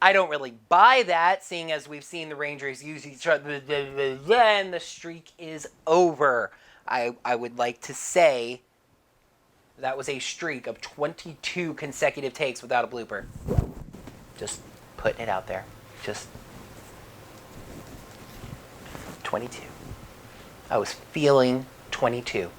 I don't really buy that, seeing as we've seen the Rangers use each other, and the streak is over. I would like to say that was a streak of 22 consecutive takes without a blooper. Just putting it out there. Just 22. I was feeling 22.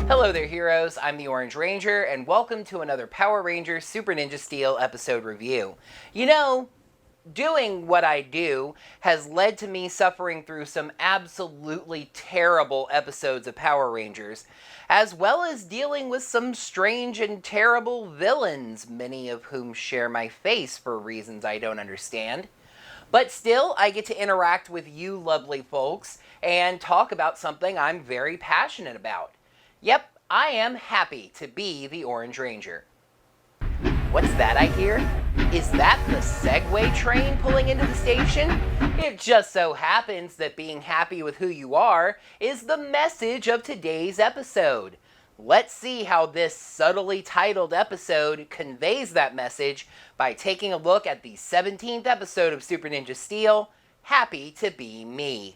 Hello there, heroes. I'm the Orange Ranger, and welcome to another Power Rangers Super Ninja Steel episode review. You know, doing what I do has led to me suffering through some absolutely terrible episodes of Power Rangers, as well as dealing with some strange and terrible villains, many of whom share my face for reasons I don't understand. But still, I get to interact with you lovely folks and talk about something I'm very passionate about. Yep, I am happy to be the Orange Ranger. What's that I hear? Is that the Segway train pulling into the station? It just so happens that being happy with who you are is the message of today's episode. Let's see how this subtly titled episode conveys that message by taking a look at the 17th episode of Super Ninja Steel, Happy to Be Me.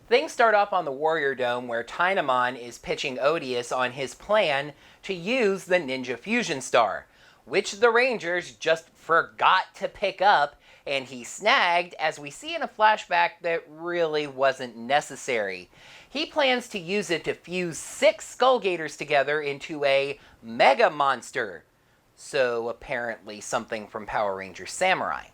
Things start off on the Warrior Dome where Tynamon is pitching Odious on his plan to use the Ninja Fusion Star, which the Rangers just forgot to pick up, and he snagged, as we see in a flashback that really wasn't necessary. He plans to use it to fuse 6 Skullgators together into a Mega Monster. So apparently something from Power Rangers Samurai.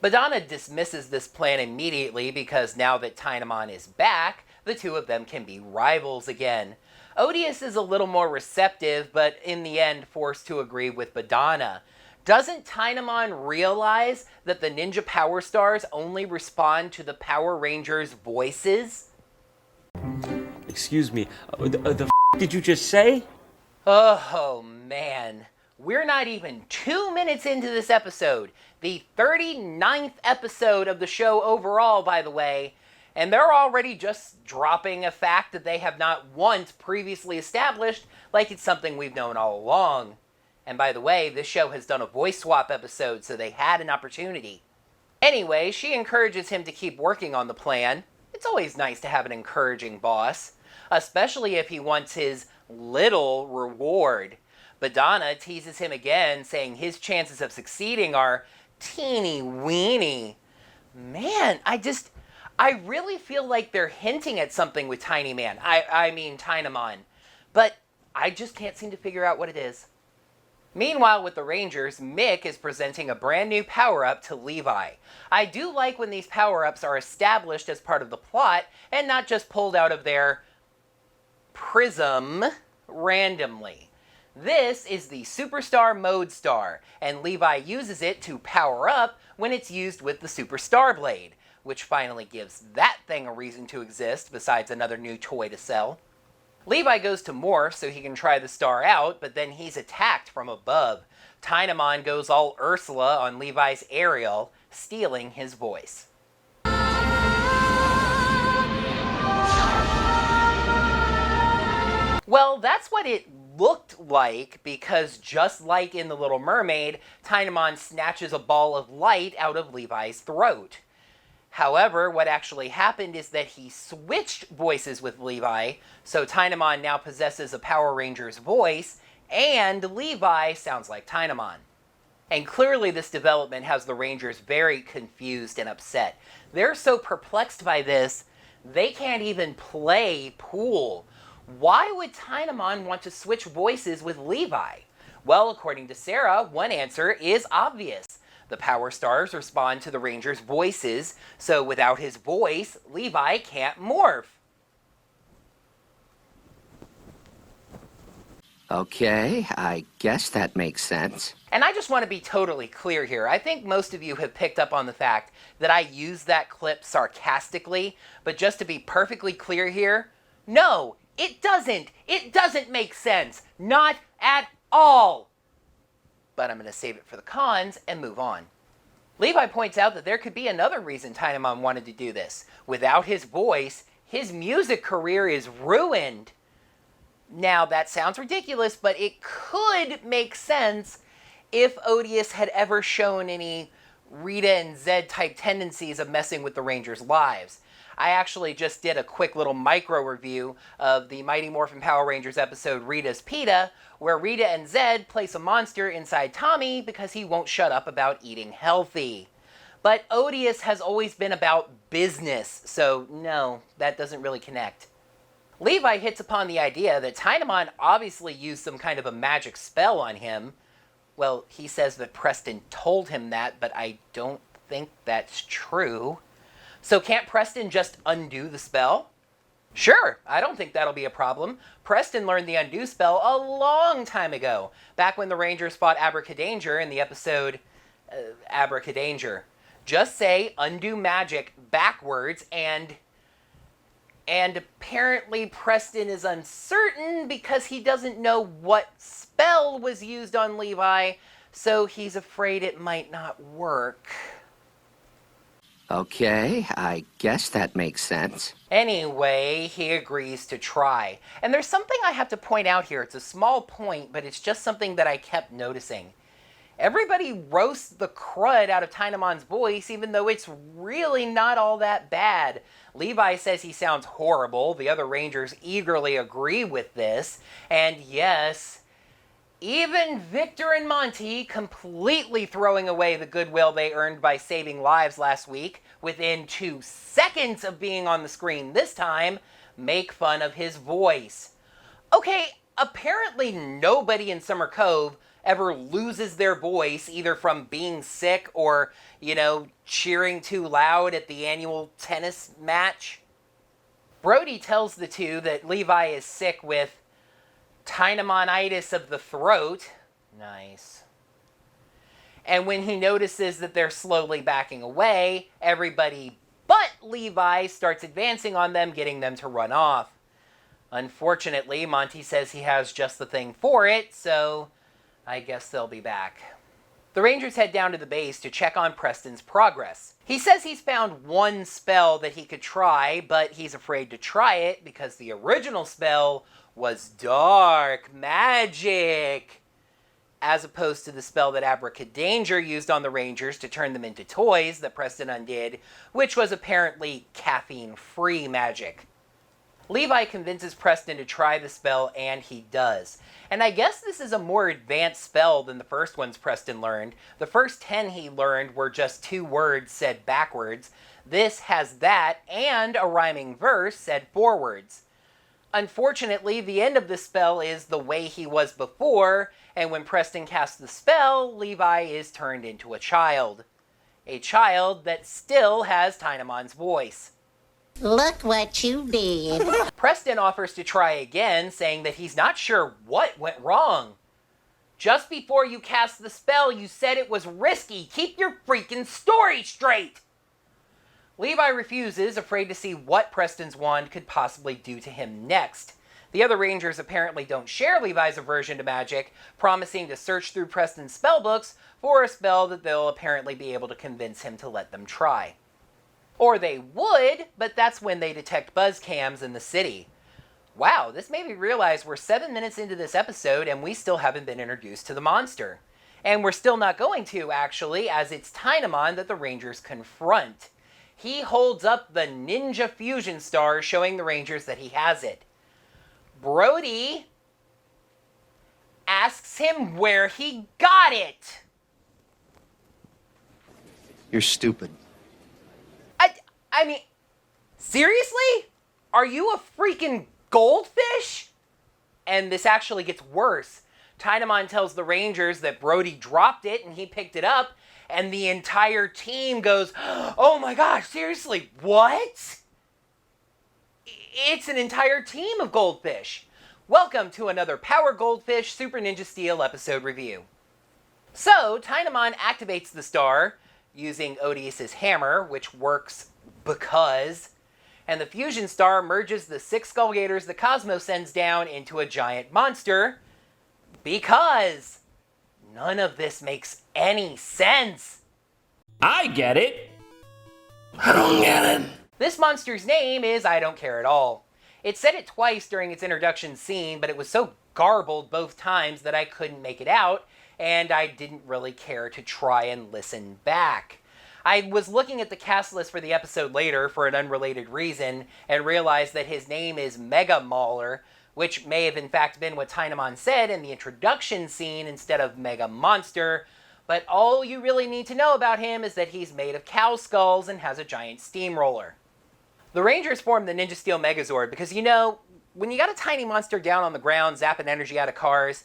Madonna dismisses this plan immediately because now that Tynamon is back, the two of them can be rivals again. Odious is a little more receptive, but in the end forced to agree with Madonna. Doesn't Tynamon realize that the Ninja Power Stars only respond to the Power Rangers' voices? Excuse me, the did you just say? Oh man, we're not even 2 minutes into this episode, the 39th episode of the show overall, by the way, and they're already just dropping a fact that they have not once previously established, like it's something we've known all along. And by the way, this show has done a voice swap episode, so they had an opportunity. Anyway, she encourages him to keep working on the plan. It's always nice to have an encouraging boss, especially if he wants his little reward. Madonna teases him again, saying his chances of succeeding are teeny weeny. Man, I really feel like they're hinting at something with Tiny Man. I mean Tynamon. But I just can't seem to figure out what it is. Meanwhile, with the Rangers, Mick is presenting a brand new power-up to Levi. I do like when these power-ups are established as part of the plot and not just pulled out of their prism randomly. This is the Superstar Mode Star, and Levi uses it to power up when it's used with the Superstar Blade, which finally gives that thing a reason to exist besides another new toy to sell. Levi goes to morph so he can try the star out, but then he's attacked from above. Tynamon goes all Ursula on Levi's Ariel, stealing his voice. Well, that's what it looked like, because just like in The Little Mermaid, Tynamon snatches a ball of light out of Levi's throat. However, what actually happened is that he switched voices with Levi, so Tynamon now possesses a Power Ranger's voice, and Levi sounds like Tynamon. And clearly this development has the Rangers very confused and upset. They're so perplexed by this, they can't even play pool. Why would Tynamon want to switch voices with Levi? Well, according to Sarah, one answer is obvious. The Power Stars respond to the Rangers' voices, so without his voice, Levi can't morph. Okay, I guess that makes sense. And I just want to be totally clear here. I think most of you have picked up on the fact that I use that clip sarcastically, but just to be perfectly clear here, no, it doesn't. It doesn't make sense. Not at all. But I'm going to save it for the cons and move on. Levi points out that there could be another reason Tynamon wanted to do this. Without his voice, his music career is ruined. Now, that sounds ridiculous, but it could make sense if Odious had ever shown any Rita and Zed type tendencies of messing with the Rangers' lives. I actually just did a quick little micro review of the Mighty Morphin Power Rangers episode Rita's PETA, where Rita and Zed place a monster inside Tommy because he won't shut up about eating healthy. But Odious has always been about business, so no, that doesn't really connect. Levi hits upon the idea that Tynamon obviously used some kind of a magic spell on him. Well, he says that Preston told him that, but I don't think that's true. So can't Preston just undo the spell? Sure, I don't think that'll be a problem. Preston learned the undo spell a long time ago, back when the Rangers fought Abracadanger in the episode Abracadanger. Just say undo magic backwards and apparently Preston is uncertain because he doesn't know what spell was used on Levi, so he's afraid it might not work. Okay, I guess that makes sense. Anyway, he agrees to try. And there's something I have to point out here. It's a small point, but it's just something that I kept noticing. Everybody roasts the crud out of Tynamon's voice, even though it's really not all that bad. Levi says he sounds horrible. The other Rangers eagerly agree with this. And yes, even Victor and Monty, completely throwing away the goodwill they earned by saving lives last week, within 2 seconds of being on the screen this time, make fun of his voice. Okay, apparently nobody in Summer Cove ever loses their voice, either from being sick or, cheering too loud at the annual tennis match. Brody tells the two that Levi is sick with Tynamonitis of the throat. Nice. And when he notices that they're slowly backing away, everybody but Levi starts advancing on them, getting them to run off. Unfortunately, Monty says he has just the thing for it, so I guess they'll be back. The Rangers head down to the base to check on Preston's progress. He says he's found one spell that he could try, but he's afraid to try it because the original spell was dark magic, as opposed to the spell that Abracadanger used on the Rangers to turn them into toys that Preston undid, which was apparently caffeine-free magic. Levi convinces Preston to try the spell, and he does. And I guess this is a more advanced spell than the first ones Preston learned. The first 10 he learned were just 2 words said backwards. This has that, and a rhyming verse said forwards. Unfortunately, the end of the spell is the way he was before, and when Preston casts the spell, Levi is turned into a child. A child that still has Tynamon's voice. Look what you did. Preston offers to try again, saying that he's not sure what went wrong. Just before you cast the spell, you said it was risky. Keep your freaking story straight! Levi refuses, afraid to see what Preston's wand could possibly do to him next. The other Rangers apparently don't share Levi's aversion to magic, promising to search through Preston's spellbooks for a spell that they'll apparently be able to convince him to let them try. Or they would, but that's when they detect buzz cams in the city. Wow, this made me realize we're 7 minutes into this episode and we still haven't been introduced to the monster. And we're still not going to, actually, as it's Tynamon that the Rangers confront. He holds up the Ninja Fusion Star, showing the Rangers that he has it. Brody asks him where he got it. You're stupid. I mean, seriously? Are you a freaking goldfish? And this actually gets worse. Tynamon tells the Rangers that Brody dropped it and he picked it up, and the entire team goes, oh my gosh, seriously, what? It's an entire team of goldfish. Welcome to another Power Goldfish Super Ninja Steel episode review. So, Tynamon activates the star using Odysseus' hammer, which works because, and the fusion star merges the 6 Skull Gators the Cosmo sends down into a giant monster because none of this makes any sense. I get it. I don't get it. This monster's name is I Don't Care At All. It said it twice during its introduction scene, but it was so garbled both times that I couldn't make it out, and I didn't really care to try and listen back. I was looking at the cast list for the episode later for an unrelated reason, and realized that his name is Mega Mauler, which may have in fact been what Tynamon said in the introduction scene instead of Mega Monster, but all you really need to know about him is that he's made of cow skulls and has a giant steamroller. The Rangers formed the Ninja Steel Megazord because, when you got a tiny monster down on the ground zapping energy out of cars,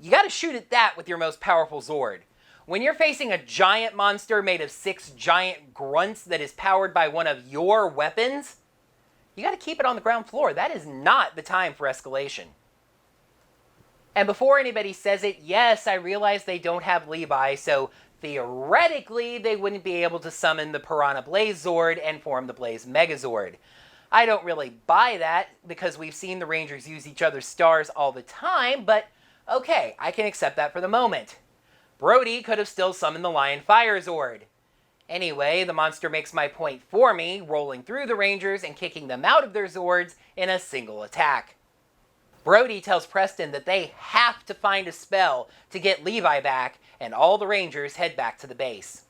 you gotta shoot at that with your most powerful Zord. When you're facing a giant monster made of 6 giant grunts that is powered by one of your weapons, you gotta keep it on the ground floor. That is not the time for escalation. And before anybody says it, yes, I realize they don't have Levi, so theoretically they wouldn't be able to summon the Piranha Blaze Zord and form the Blaze Megazord. I don't really buy that because we've seen the Rangers use each other's stars all the time, but okay, I can accept that for the moment. Brody could have still summoned the Lion Fire Zord. Anyway, the monster makes my point for me, rolling through the Rangers and kicking them out of their Zords in a single attack. Brody tells Preston that they have to find a spell to get Levi back, and all the Rangers head back to the base.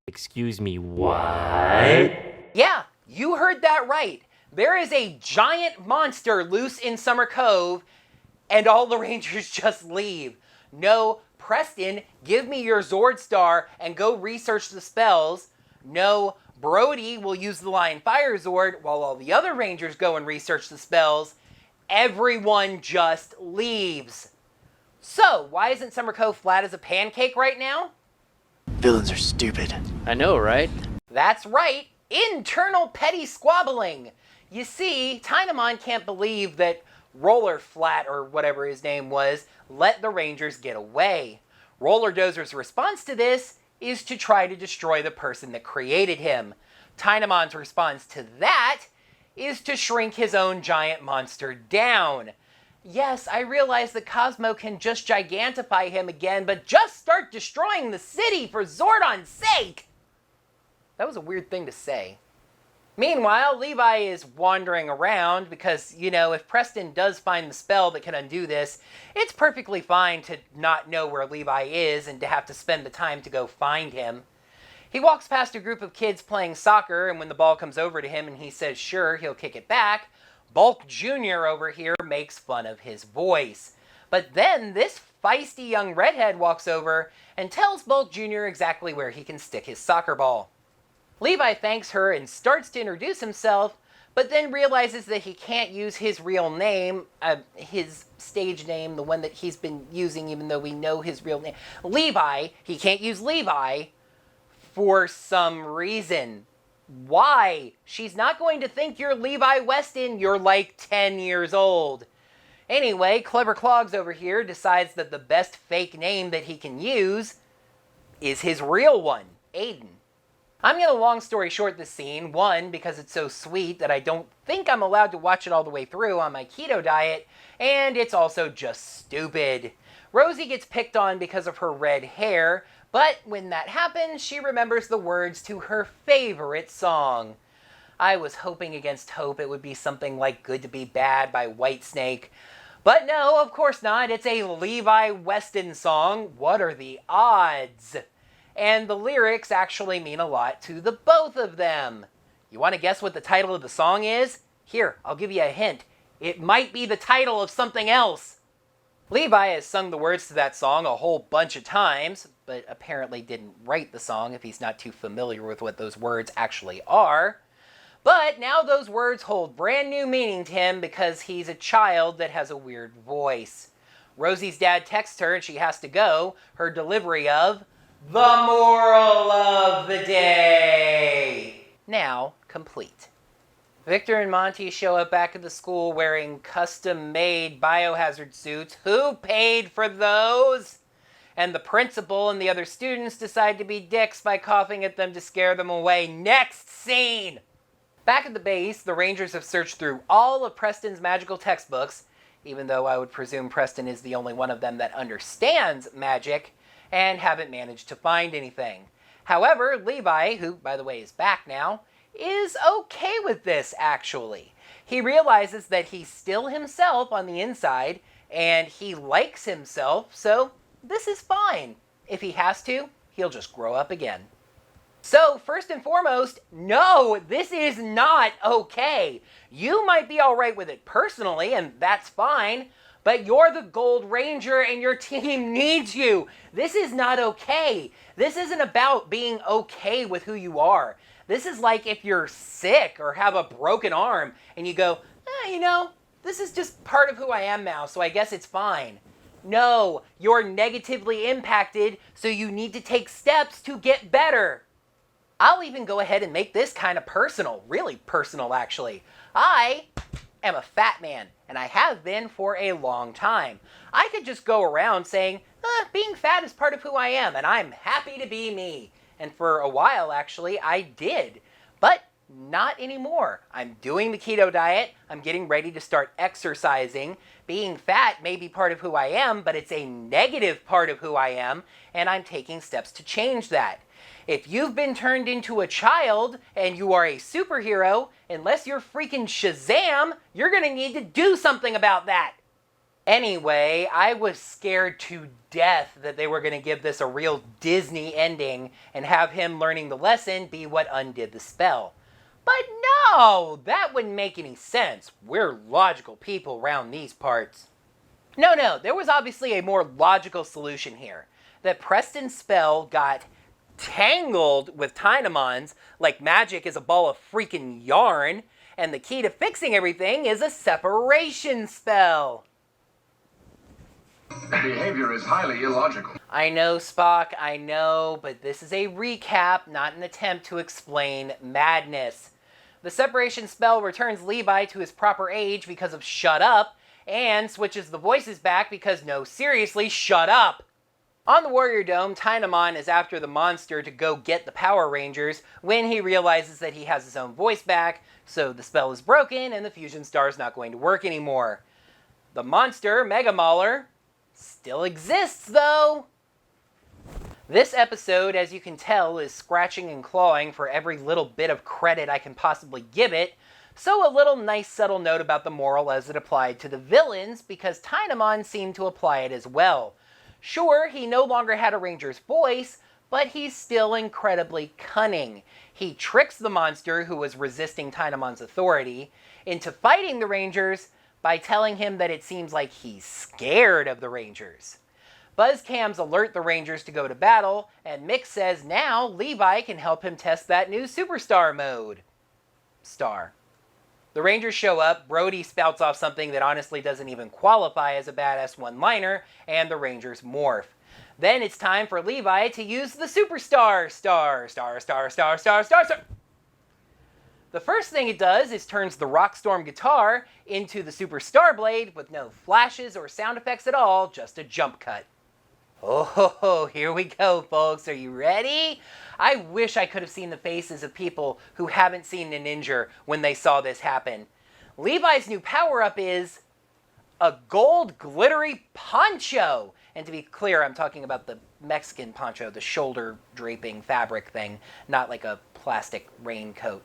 Excuse me, what? Yeah, you heard that right. There is a giant monster loose in Summer Cove, and all the Rangers just leave. No, Preston, give me your Zord Star and go research the spells. No, Brody will use the Lion Fire Zord while all the other Rangers go and research the spells. Everyone just leaves. So, why isn't Summer Cove flat as a pancake right now? Villains are stupid. I know, right? That's right, internal petty squabbling. You see, Tynamon can't believe that Roller Flat, or whatever his name was, let the Rangers get away. Roller Dozer's response to this is to try to destroy the person that created him. Tynamon's response to that is to shrink his own giant monster down. Yes, I realize that Cosmo can just gigantify him again, but just start destroying the city for Zordon's sake! That was a weird thing to say. Meanwhile, Levi is wandering around because, if Preston does find the spell that can undo this, it's perfectly fine to not know where Levi is and to have to spend the time to go find him. He walks past a group of kids playing soccer, and when the ball comes over to him and he says sure, he'll kick it back, Bulk Jr. over here makes fun of his voice. But then this feisty young redhead walks over and tells Bulk Jr. exactly where he can stick his soccer ball. Levi thanks her and starts to introduce himself, but then realizes that he can't use his real name, his stage name, the one that he's been using even though we know his real name. Levi, he can't use Levi for some reason. Why? She's not going to think you're Levi Weston, you're like 10 years old. Anyway, Clever Clogs over here decides that the best fake name that he can use is his real one, Aiden. I'm going to long story short this scene, one, because it's so sweet that I don't think I'm allowed to watch it all the way through on my keto diet, and it's also just stupid. Rosie gets picked on because of her red hair, but when that happens, she remembers the words to her favorite song. I was hoping against hope it would be something like Good to Be Bad by Whitesnake, but no, of course not. It's a Levi Weston song. What are the odds? And the lyrics actually mean a lot to the both of them. You want to guess what the title of the song is? Here, I'll give you a hint. It might be the title of something else. Levi has sung the words to that song a whole bunch of times, but apparently didn't write the song if he's not too familiar with what those words actually are. But now those words hold brand new meaning to him because he's a child that has a weird voice. Rosie's dad texts her and she has to go. Her delivery of the moral of the day, now complete. Victor and Monty show up back at the school wearing custom-made biohazard suits. Who paid for those? And the principal and the other students decide to be dicks by coughing at them to scare them away. Next scene! Back at the base, the Rangers have searched through all of Preston's magical textbooks, even though I would presume Preston is the only one of them that understands magic, and haven't managed to find anything. However, Levi, who by the way is back now, is okay with this actually. He realizes that he's still himself on the inside and he likes himself, so this is fine. If he has to, he'll just grow up again. So, first and foremost, no, this is not okay. You might be alright with it personally, and that's fine, but you're the Gold Ranger and your team needs you. This is not okay. This isn't about being okay with who you are. This is like if you're sick or have a broken arm and you go, this is just part of who I am now, so I guess it's fine. No, you're negatively impacted, so you need to take steps to get better. I'll even go ahead and make this kind of personal, really personal actually. I am a fat man, and I have been for a long time. I could just go around saying, being fat is part of who I am, and I'm happy to be me. And for a while, actually, I did. But not anymore. I'm doing the keto diet. I'm getting ready to start exercising. Being fat may be part of who I am, but it's a negative part of who I am, and I'm taking steps to change that. If you've been turned into a child and you are a superhero, unless you're freaking Shazam, you're gonna need to do something about that. Anyway, I was scared to death that they were gonna give this a real Disney ending and have him learning the lesson be what undid the spell. But no, that wouldn't make any sense. We're logical people around these parts. No, there was obviously a more logical solution here. That Preston's spell got tangled with Tynamon's like magic is a ball of freaking yarn, and the key to fixing everything is a separation spell. Behavior is highly illogical. I know, Spock, I know, but this is a recap, not an attempt to explain madness. The separation spell returns Levi to his proper age because of shut up, and switches the voices back because no, seriously, shut up. On the Warrior Dome, Tynamon is after the monster to go get the Power Rangers when he realizes that he has his own voice back, so the spell is broken and the fusion star is not going to work anymore. The monster, Mega Mauler, still exists though. This episode, as you can tell, is scratching and clawing for every little bit of credit I can possibly give it, so a little nice subtle note about the moral as it applied to the villains, because Tynamon seemed to apply it as well. Sure, he no longer had a ranger's voice, but he's still incredibly cunning. He tricks the monster, who was resisting Tynamon's authority, into fighting the rangers by telling him that it seems like he's scared of the rangers. Buzzcams alert the rangers to go to battle, and Mick says now Levi can help him test that new superstar mode. The Rangers show up, Brody spouts off something that honestly doesn't even qualify as a badass one-liner, and the Rangers morph. Then it's time for Levi to use the superstar star. The first thing it does is turns the Rockstorm guitar into the Super Starblade with no flashes or sound effects at all, just a jump cut. Oh, here we go, folks. Are you ready? I wish I could have seen the faces of people who haven't seen the Ninja when they saw this happen. Levi's new power-up is a gold glittery poncho. And to be clear, I'm talking about the Mexican poncho, the shoulder draping fabric thing, not like a plastic raincoat.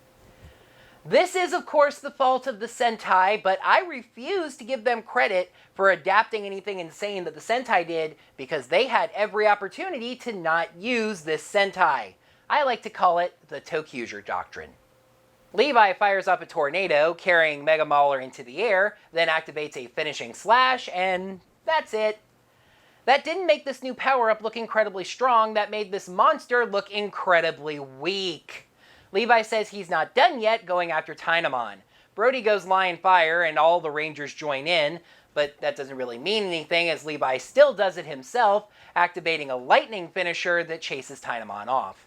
This is, of course, the fault of the Sentai, but I refuse to give them credit for adapting anything insane that the Sentai did because they had every opportunity to not use this Sentai. I like to call it the Tokuger Doctrine. Levi fires up a tornado, carrying Mega Mauler into the air, then activates a finishing slash, and that's it. That didn't make this new power-up look incredibly strong, that made this monster look incredibly weak. Levi says he's not done yet going after Tynamon. Brody goes Lion Fire and all the Rangers join in, but that doesn't really mean anything as Levi still does it himself, activating a lightning finisher that chases Tynamon off.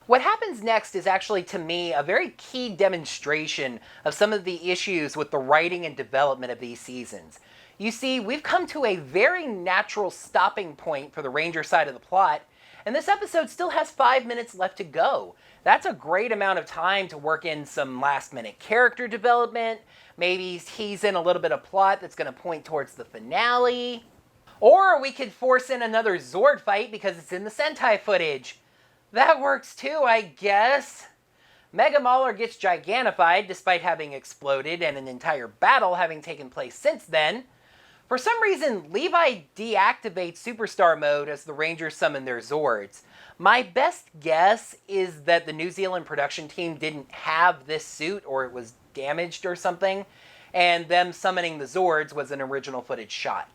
What happens next is actually, to me, a very key demonstration of some of the issues with the writing and development of these seasons. You see, we've come to a very natural stopping point for the Ranger side of the plot, and this episode still has 5 minutes left to go. That's a great amount of time to work in some last-minute character development, maybe tease in a little bit of plot that's going to point towards the finale. Or we could force in another Zord fight because it's in the Sentai footage. That works too, I guess. Mega Mauler gets gigantified despite having exploded and an entire battle having taken place since then. For some reason, Levi deactivates Superstar Mode as the Rangers summon their Zords. My best guess is that the New Zealand production team didn't have this suit, or it was damaged or something, and them summoning the Zords was an original footage shot.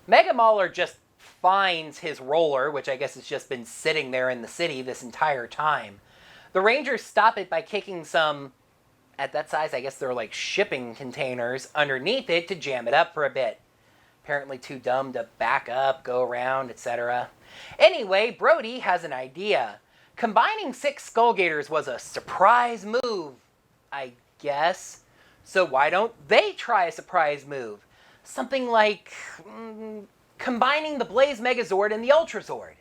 Mega Mauler just finds his roller, which I guess has just been sitting there in the city this entire time. The Rangers stop it by kicking some, at that size, I guess they're like shipping containers, underneath it to jam it up for a bit. Apparently too dumb to back up, go around, etc. Anyway, Brody has an idea. Combining 6 Skull Gators was a surprise move, I guess. So why don't they try a surprise move? Something like combining the Blaze Megazord and the Ultrazord.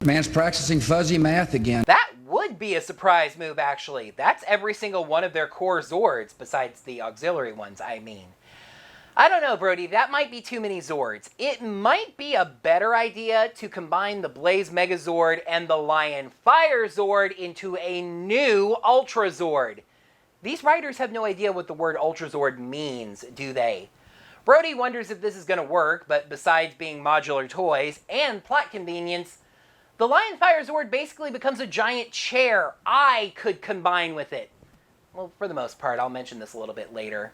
Man's practicing fuzzy math again. That would be a surprise move, actually. That's every single one of their core Zords, besides the auxiliary ones, I mean. I don't know, Brody, that might be too many Zords. It might be a better idea to combine the Blaze Megazord and the Lion Fire Zord into a new Ultrazord. These writers have no idea what the word Ultrazord means, do they? Brody wonders if this is going to work, but besides being modular toys and plot convenience, the Lion Fire Zord basically becomes a giant chair I could combine with it. Well, for the most part, I'll mention this a little bit later.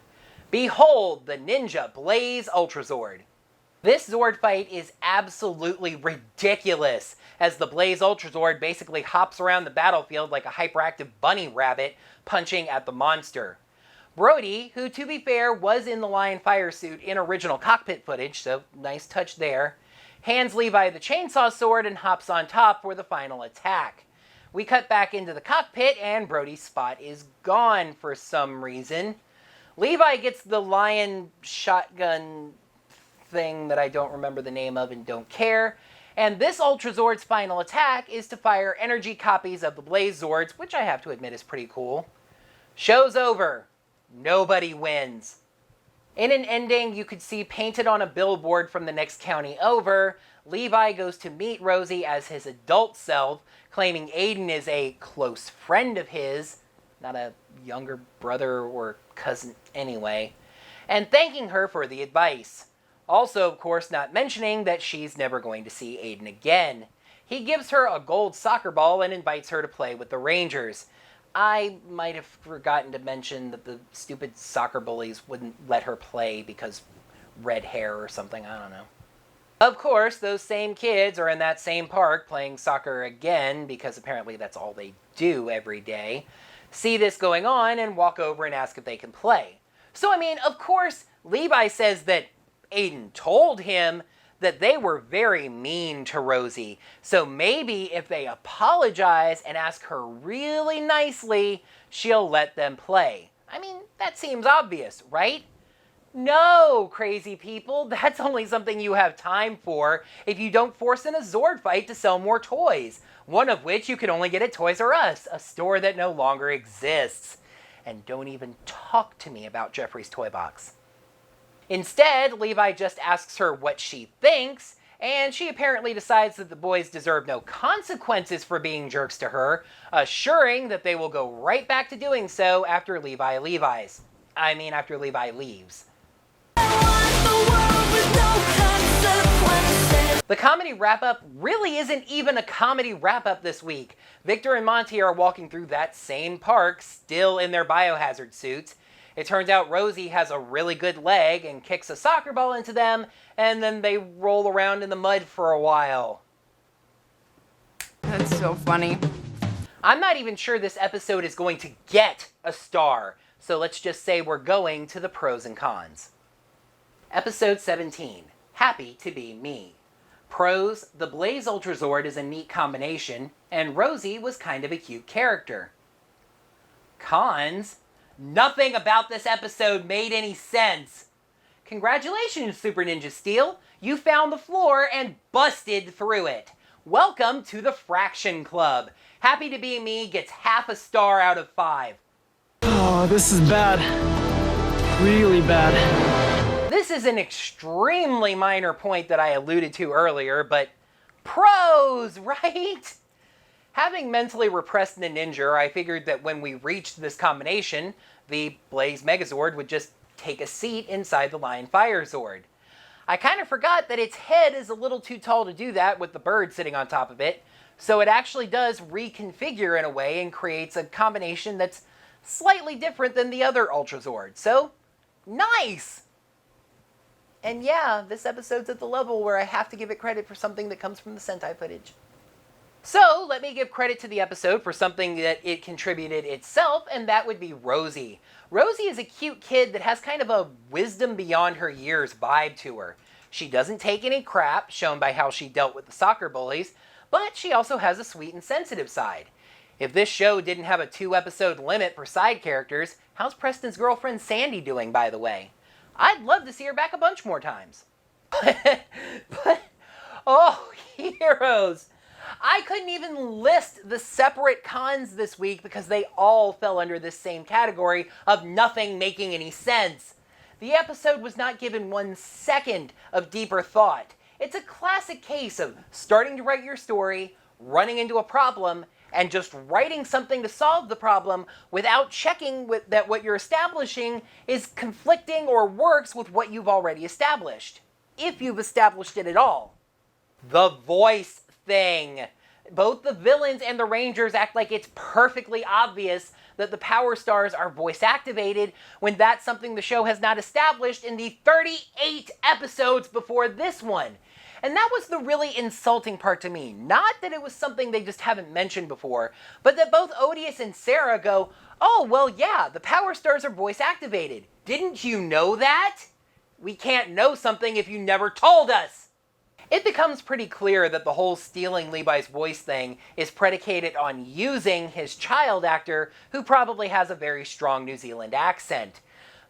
Behold the Ninja Blaze Ultrazord. This Zord fight is absolutely ridiculous, as the Blaze Ultrazord basically hops around the battlefield like a hyperactive bunny rabbit, punching at the monster. Brody, who to be fair was in the Lion Fire suit in original cockpit footage, so nice touch there, hands Levi the chainsaw sword and hops on top for the final attack. We cut back into the cockpit and Brody's spot is gone for some reason. Levi gets the lion shotgun thing that I don't remember the name of and don't care, and this Ultrazord's final attack is to fire energy copies of the Blaze Zords, which I have to admit is pretty cool. Show's over. Nobody wins. In an ending you could see painted on a billboard from the next county over, Levi goes to meet Rosie as his adult self, claiming Aiden is a close friend of his, not a younger brother or cousin anyway, and thanking her for the advice. Also, of course, not mentioning that she's never going to see Aiden again. He gives her a gold soccer ball and invites her to play with the Rangers. I might have forgotten to mention that the stupid soccer bullies wouldn't let her play because red hair or something, I don't know. Of course, those same kids are in that same park playing soccer again, because apparently that's all they do every day, see this going on and walk over and ask if they can play. So, I mean, of course, Levi says that Aiden told him that they were very mean to Rosie, so maybe if they apologize and ask her really nicely, she'll let them play. I mean, that seems obvious, right? No, crazy people, that's only something you have time for if you don't force in a Zord fight to sell more toys, one of which you can only get at Toys R Us, a store that no longer exists. And don't even talk to me about Jeffrey's Toy Box. Instead, Levi just asks her what she thinks, and she apparently decides that the boys deserve no consequences for being jerks to her, assuring that they will go right back to doing so after Levi leaves. The comedy wrap-up really isn't even a comedy wrap-up this week. Victor and Monty are walking through that same park, still in their biohazard suits. It turns out Rosie has a really good leg and kicks a soccer ball into them, and then they roll around in the mud for a while. That's so funny. I'm not even sure this episode is going to get a star, so let's just say we're going to the pros and cons. Episode 17, Happy to Be Me. Pros, the Blaze Ultrazord is a neat combination, and Rosie was kind of a cute character. Cons, nothing about this episode made any sense. Congratulations, Super Ninja Steel. You found the floor and busted through it. Welcome to the Fraction Club. Happy to Be Me gets half a star out of 5. Oh, this is bad. Really bad. This is an extremely minor point that I alluded to earlier, but pros, right? Having mentally repressed the Ninja, I figured that when we reached this combination, the Blaze Megazord would just take a seat inside the Lion Fire Zord. I kind of forgot that its head is a little too tall to do that with the bird sitting on top of it, so it actually does reconfigure in a way and creates a combination that's slightly different than the other Ultra Zords. So, nice! And yeah, this episode's at the level where I have to give it credit for something that comes from the Sentai footage. So, let me give credit to the episode for something that it contributed itself, and that would be Rosie. Rosie is a cute kid that has kind of a wisdom beyond her years vibe to her. She doesn't take any crap, shown by how she dealt with the soccer bullies, but she also has a sweet and sensitive side. If this show didn't have a 2-episode limit for side characters, how's Preston's girlfriend Sandy doing, by the way? I'd love to see her back a bunch more times. but oh, heroes! I couldn't even list the separate cons this week because they all fell under this same category of nothing making any sense. The episode was not given 1 second of deeper thought. It's a classic case of starting to write your story, running into a problem, and just writing something to solve the problem without checking that what you're establishing is conflicting or works with what you've already established. If you've established it at all. The voice thing. Both the villains and the Rangers act like it's perfectly obvious that the Power Stars are voice activated when that's something the show has not established in the 38 episodes before this one. And that was the really insulting part to me. Not that it was something they just haven't mentioned before, but that both Odious and Sarah go, oh, well, yeah, the Power Stars are voice activated. Didn't you know that? We can't know something if you never told us. It becomes pretty clear that the whole stealing Levi's voice thing is predicated on using his child actor, who probably has a very strong New Zealand accent.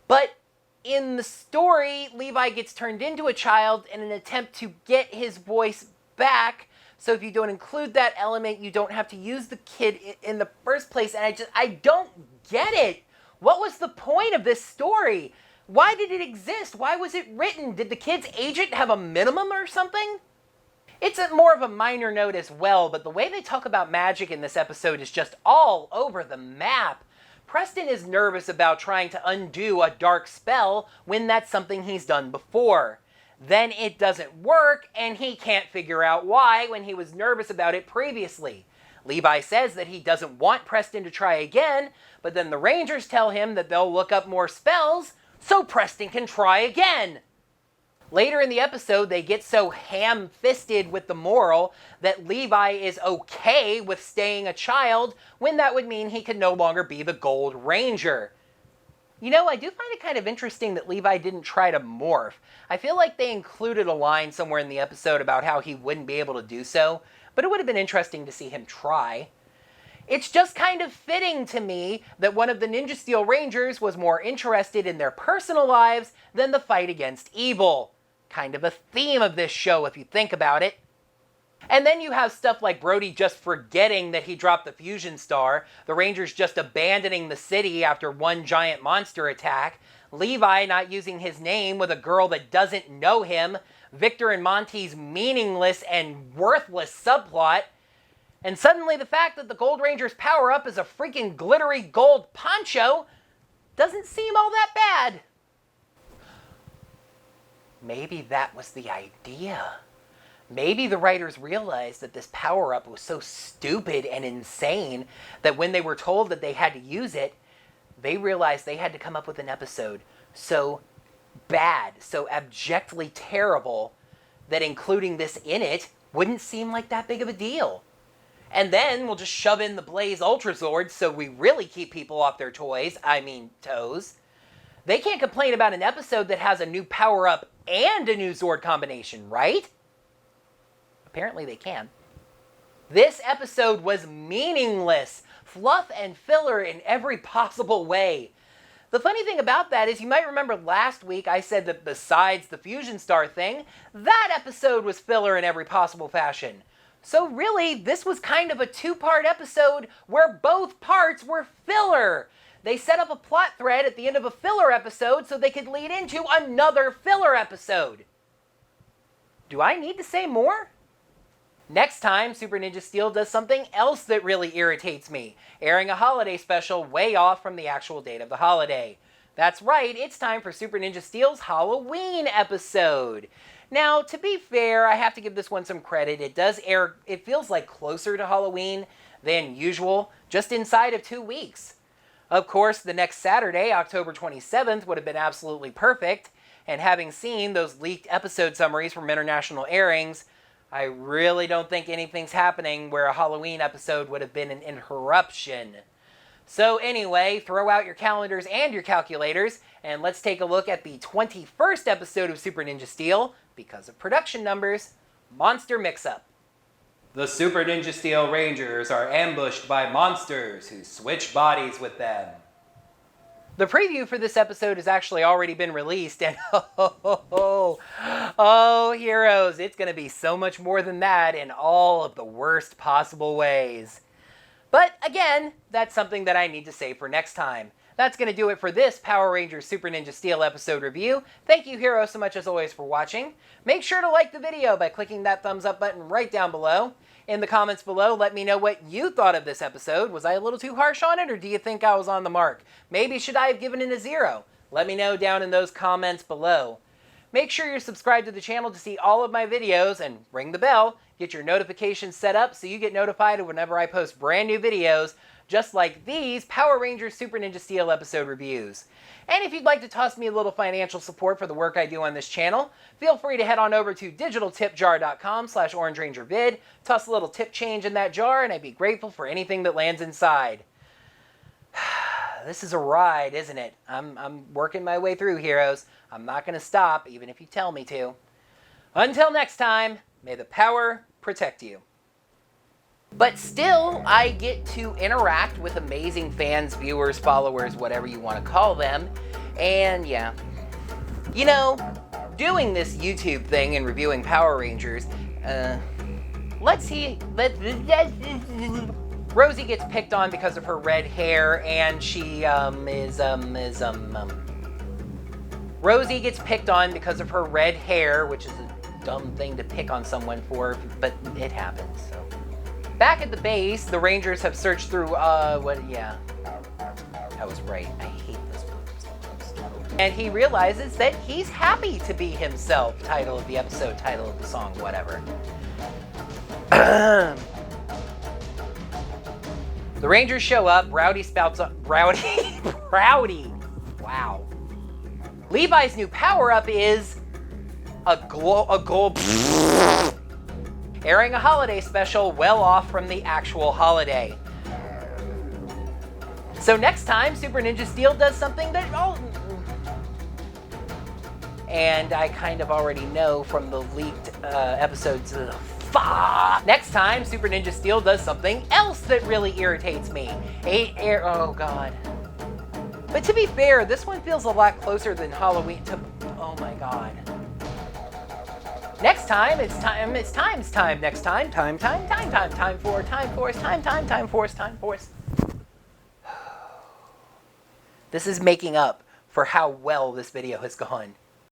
But in the story, Levi gets turned into a child in an attempt to get his voice back. So if you don't include that element, you don't have to use the kid in the first place. And I don't get it. What was the point of this story? Why did it exist? Why was it written? Did the kid's agent have a minimum or something? It's more of a minor note as well, but the way they talk about magic in this episode is just all over the map. Preston is nervous about trying to undo a dark spell when that's something he's done before. Then it doesn't work, and he can't figure out why when he was nervous about it previously. Levi says that he doesn't want Preston to try again, but then the Rangers tell him that they'll look up more spells so Preston can try again. Later in the episode, they get so ham-fisted with the moral that Levi is okay with staying a child when that would mean he could no longer be the Gold Ranger. You know, I do find it kind of interesting that Levi didn't try to morph. I feel like they included a line somewhere in the episode about how he wouldn't be able to do so, but it would have been interesting to see him try. It's just kind of fitting to me that one of the Ninja Steel Rangers was more interested in their personal lives than the fight against evil. Kind of a theme of this show if you think about it. And then you have stuff like Brody just forgetting that he dropped the fusion star, the Rangers just abandoning the city after one giant monster attack, Levi not using his name with a girl that doesn't know him, Victor and Monty's meaningless and worthless subplot, and suddenly the fact that the Gold Ranger's power-up is a freaking glittery gold poncho doesn't seem all that bad. Maybe that was the idea. Maybe the writers realized that this power-up was so stupid and insane that when they were told that they had to use it, they realized they had to come up with an episode so bad, so abjectly terrible, that including this in it wouldn't seem like that big of a deal. And then we'll just shove in the Blaze Ultra Zord so we really keep people off their toes. They can't complain about an episode that has a new power-up and a new Zord combination, right? Apparently they can. This episode was meaningless, fluff and filler in every possible way. The funny thing about that is you might remember last week I said that besides the Fusion Star thing, that episode was filler in every possible fashion. So really, this was kind of a 2-part episode where both parts were filler. They set up a plot thread at the end of a filler episode so they could lead into another filler episode. Do I need to say more? Next time, Super Ninja Steel does something else that really irritates me, airing a holiday special way off from the actual date of the holiday. That's right, it's time for Super Ninja Steel's Halloween episode. Now, to be fair, I have to give this one some credit. It does air, it feels like closer to Halloween than usual, just inside of 2 weeks. Of course, the next Saturday, October 27th, would have been absolutely perfect, and having seen those leaked episode summaries from international airings, I really don't think anything's happening where a Halloween episode would have been an interruption. So anyway, throw out your calendars and your calculators, and let's take a look at the 21st episode of Super Ninja Steel, because of production numbers, Monster Mix-Up. The Super Ninja Steel Rangers are ambushed by monsters who switch bodies with them. The preview for this episode has actually already been released, and oh, heroes, it's going to be so much more than that in all of the worst possible ways. But again, that's something that I need to save for next time. That's going to do it for this Power Rangers Super Ninja Steel episode review. Thank you, heroes, so much as always for watching. Make sure to like the video by clicking that thumbs up button right down below. In the comments below, let me know what you thought of this episode. Was I a little too harsh on it, or do you think I was on the mark? Maybe should I have given it a 0? Let me know down in those comments below. Make sure you're subscribed to the channel to see all of my videos, and ring the bell. Get your notifications set up so you get notified whenever I post brand new videos, just like these Power Rangers Super Ninja Steel episode reviews. And if you'd like to toss me a little financial support for the work I do on this channel, feel free to head on over to digitaltipjar.com/orangerangervid, toss a little tip change in that jar, and I'd be grateful for anything that lands inside. This is a ride, isn't it? I'm working my way through, heroes. I'm not going to stop, even if you tell me to. Until next time, may the power protect you. But still, I get to interact with amazing fans, viewers, followers, whatever you want to call them. And yeah, you know, doing this YouTube thing and reviewing Power Rangers, Rosie gets picked on because of her red hair, and Rosie gets picked on because of her red hair, which is a dumb thing to pick on someone for, but it happens, so. Back at the base, the Rangers have searched through, I was right. I hate this book. And he realizes that he's happy to be himself. Title of the episode, title of the song, whatever. The Rangers show up, Rowdy spouts up, Rowdy, wow. Levi's new power-up is a gold, airing a holiday special well off from the actual holiday. So next time, Super Ninja Steel does something that, and I kind of already know from the leaked episodes. Next time, Super Ninja Steel does something else that really irritates me. Oh God. But to be fair, this one feels a lot closer than Halloween to, oh my God. Next time, time force. This is making up for how well this video has gone.